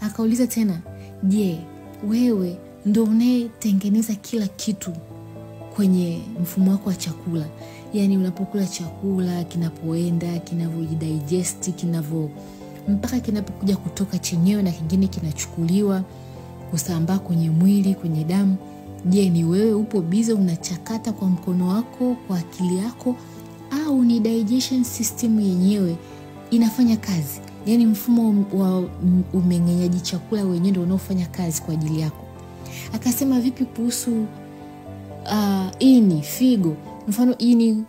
Akauliza tena, je, wewe ndio unayetengeneza kila kitu kwenye mfumo wako wa chakula? Yani unapokula chakula, kinapoenda, kinavyodigest, mpaka kinapokuja kutoka chenyewe na kingine kinachukuliwa kusambaa kwenye mwili, kwenye damu. Je, ni wewe upo busy unachakata kwa mkono wako, kwa akili yako, au ni digestion system yenyewe inafanya kazi? Yani mfumo wa umeng'enyaji chakula wenyewe ndio unaofanya kazi kwa ajili yako. Akasema vipi kuhusu ini, figo? Mfano ini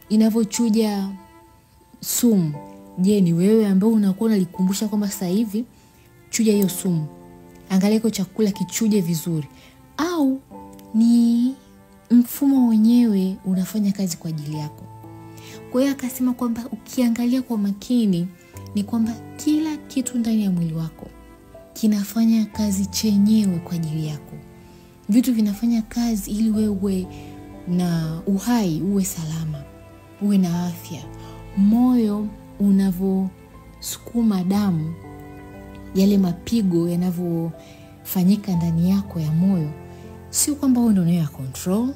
inavyochuja sumu. Je, ni wewe ambao unakuwa unalikumbusha kwamba sasa hivi chuja hiyo sumu, angalia kwa chakula kichuje vizuri, au ni mfumo wenyewe unafanya kazi kwa ajili yako? Kwa hiyo akasema kwamba ukiangalia kwa makini ni kwamba kila kitu ndani ya mwili wako kinafanya kazi chenyewe kwa ajili yako. Vitu vinafanya kazi ili wewe na uhai, uwe salama, uwe na afya. Moyo unavosukuma damu, yale mapigo yanavyofanyika ndani yako ya moyo, sio kwamba wewe ndio unayo control,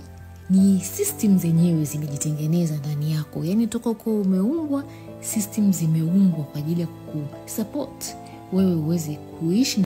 ni system zenyewe zimejitengeneza ndani yako. Yani toka kwa umeumbwa, system zimeumbwa kwa ajili ya kukusupport wewe uweze kuishi